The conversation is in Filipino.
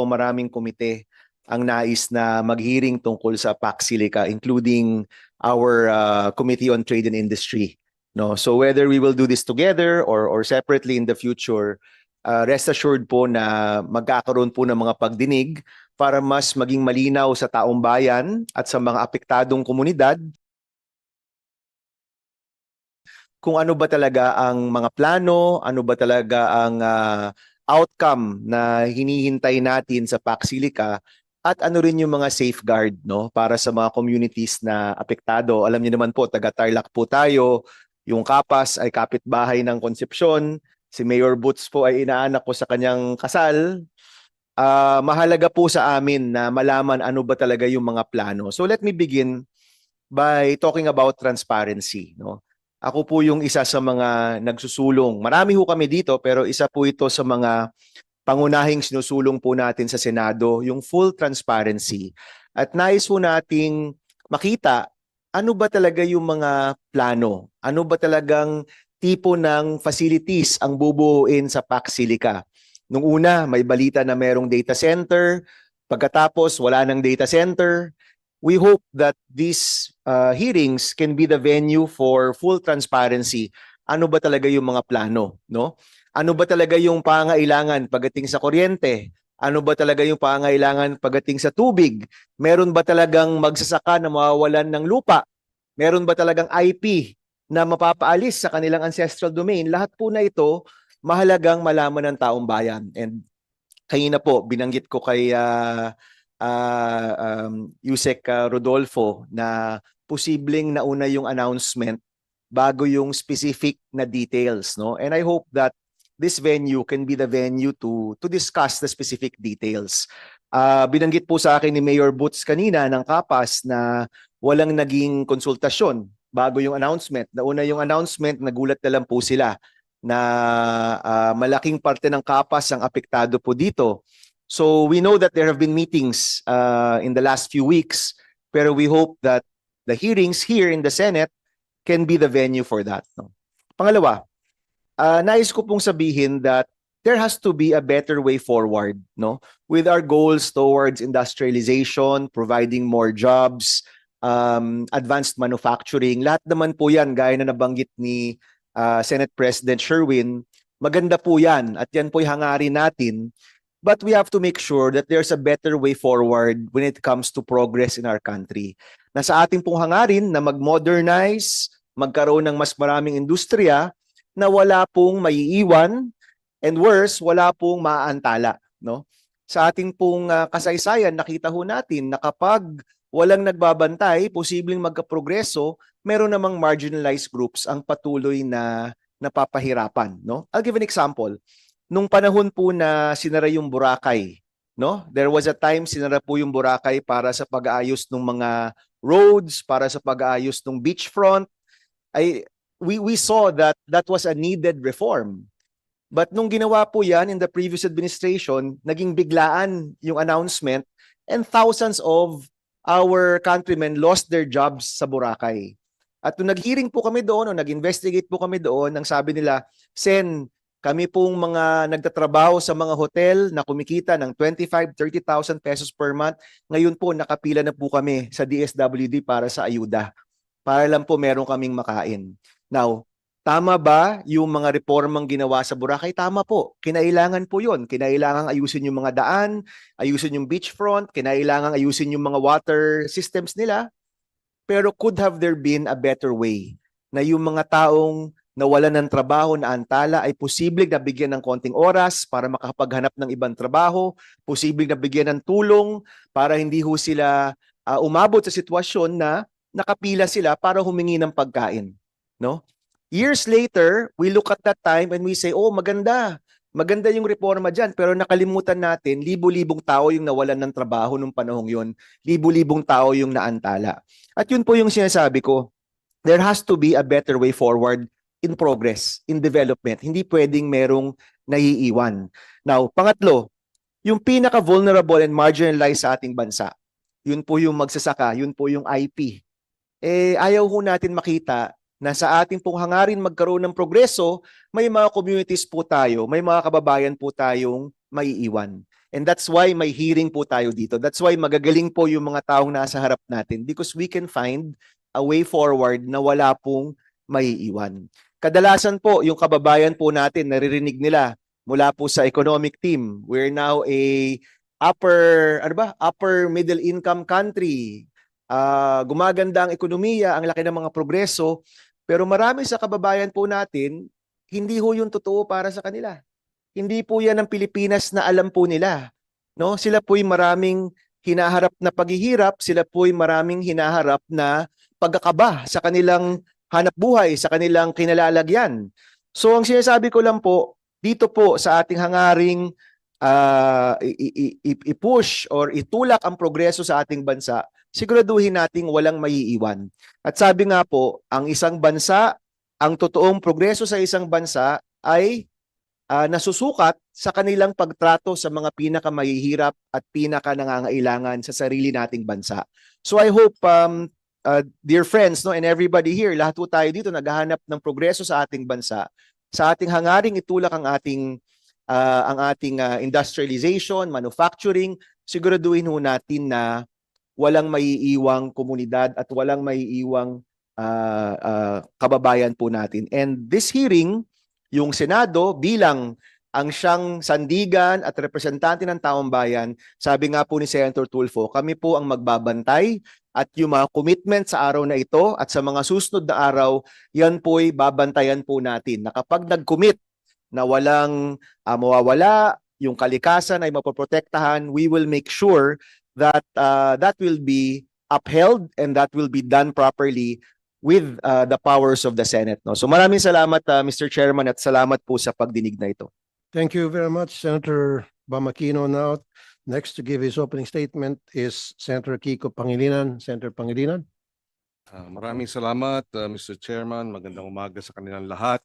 maraming komite ang nais na mag-hearing tungkol sa Pax Silica, including our Committee on Trade and Industry. No, so whether we will do this together or separately in the future, rest assured po na magkakaroon po ng mga pagdinig para mas maging malinaw sa taong bayan at sa mga apektadong komunidad kung ano ba talaga ang mga plano, ano ba talaga ang outcome na hinihintay natin sa Pax Silica at ano rin yung mga safeguard, no, para sa mga communities na apektado. Alam niyo naman po, taga Tarlac po tayo, yung Kapas ay kapitbahay ng Concepcion, si Mayor Boots po ay inaanak ko sa kanyang kasal. Mahalaga po sa amin na malaman ano ba talaga yung mga plano. So let me begin by talking about transparency, no. Ako po yung isa sa mga nagsusulong. Marami ho kami dito pero isa po ito sa mga pangunahing sinusulong po natin sa Senado, yung full transparency. At nais po nating makita ano ba talaga yung mga plano, ano ba talagang tipo ng facilities ang bubuuin sa Pax Silica. Nung una, may balita na merong data center, pagkatapos wala nang data center. We hope that these hearings can be the venue for full transparency. Ano ba talaga yung mga plano, no? Ano ba talaga yung pangailangan pagdating sa kuryente? Ano ba talaga yung pangailangan pagdating sa tubig? Meron ba talagang magsasaka na mawawalan ng lupa? Meron ba talagang IP na mapapaalis sa kanilang ancestral domain? Lahat po na ito mahalagang malaman ng taong bayan. And kanina po binanggit ko kay Yusek Rodolfo na posibleng nauna yung announcement bago yung specific na details, no? And I hope that this venue can be the venue to discuss the specific details. Binanggit po sa akin ni Mayor Boots kanina ng Kapas na walang naging konsultasyon bago yung announcement. Nauna yung announcement, nagulat na lang po sila na malaking parte ng Kapas ang apektado po dito. So we know that there have been meetings in the last few weeks, pero we hope that the hearings here in the Senate can be the venue for that. No? Pangalawa, nais ko pong sabihin that there has to be a better way forward, no? With our goals towards industrialization, providing more jobs, advanced manufacturing, lahat naman po yan, gaya na nabanggit ni Senate President Sherwin, maganda po yan at yan po'y hangarin natin. But we have to make sure that there's a better way forward when it comes to progress in our country. Nasa ating pong hangarin na mag-modernize, magkaroon ng mas maraming industriya na wala pong maiiwan and worse, wala pong maaantala. No? Sa ating pong kasaysayan, nakita ho natin na kapag walang nagbabantay, posibleng magkaprogreso, meron namang marginalized groups ang patuloy na napapahirapan. No? I'll give an example. Nung panahon po na sinara yung Boracay, no? There was a time sinara po yung Boracay para sa pag-aayos ng mga roads, para sa pag-aayos ng beachfront. We saw that that was a needed reform. But nung ginawa po yan in the previous administration, naging biglaan yung announcement and thousands of our countrymen lost their jobs sa Boracay. At nung nag-hearing po kami doon o nag-investigate po kami doon, ang sabi nila, Sen, kami pong mga nagtatrabaho sa mga hotel na kumikita ng 25,000-30,000 pesos per month. Ngayon po nakapila na po kami sa DSWD para sa ayuda. Para lang po meron kaming makain. Now, tama ba yung mga reformang ginawa sa Boracay? Tama po. Kinailangan po yun. Kinailangan ayusin yung mga daan, ayusin yung beachfront, kinailangan ayusin yung mga water systems nila. Pero could have there been a better way na yung mga taong nawalan ng trabaho na antala ay posibleng nabigyan ng konting oras para makapaghanap ng ibang trabaho, posibleng nabigyan ng tulong para hindi ho sila umabot sa sitwasyon na nakapila sila para humingi ng pagkain. No? Years later, we look at that time and we say, oh, maganda. Maganda yung reforma dyan, pero nakalimutan natin, libo-libong tao yung nawalan ng trabaho nung panahong yun. Libo-libong tao yung naantala. At yun po yung sinasabi ko, there has to be a better way forward in progress, in development. Hindi pwedeng merong naiiwan. Now, pangatlo, yung pinaka-vulnerable and marginalized sa ating bansa, yun po yung magsasaka, yun po yung IP. Ayaw ho natin makita na sa ating pong hangarin magkaroon ng progreso, may mga communities po tayo, may mga kababayan po tayong maiiwan. And that's why may hearing po tayo dito. That's why magagaling po yung mga taong nasa harap natin because we can find a way forward na wala pong maiiwan. Kadalasan po, yung kababayan po natin, naririnig nila mula po sa economic team. We're now a upper middle income country. Gumaganda ang ekonomiya, ang laki ng mga progreso, pero marami sa kababayan po natin, hindi ho yung totoo para sa kanila. Hindi po yan ang Pilipinas na alam po nila. No? Sila po'y maraming hinaharap na paghihirap, sila po'y maraming hinaharap na pagkakaba sa kanilang hanap buhay, sa kanilang kinalalagyan. So ang sinasabi ko lang po, dito po sa ating hangaring i-push or itulak ang progreso sa ating bansa, siguraduhin nating walang maiiwan. At sabi nga po, ang isang bansa, ang totoong progreso sa isang bansa ay nasusukat sa kanilang pagtrato sa mga pinakamahihirap at pinakanangangailangan sa sarili nating bansa. So I hope, dear friends, no, and everybody here, lahat po tayo dito naghahanap ng progreso sa ating bansa, sa ating hangaring itulak ang ating industrialization, manufacturing, siguraduhin ho natin na walang maiiwang komunidad at walang maiiwang kababayan po natin. And this hearing, yung Senado bilang ang siyang sandigan at representante ng taong bayan, sabi nga po ni Senator Tulfo, kami po ang magbabantay at yung mga commitment sa araw na ito at sa mga susunod na araw, yan po'y babantayan po natin. Na kapag nag-commit na walang mawawala, yung kalikasan ay mapoprotektahan, we will make sure that that will be upheld and that will be done properly with the powers of the Senate. No? So maraming salamat, Mr. Chairman, at salamat po sa pagdinig na ito. Thank you very much, Senator Bamakino. Now, next to give his opening statement is Senator Kiko Pangilinan. Senator Pangilinan. Maraming salamat, Mr. Chairman. Magandang umaga sa kanilang lahat.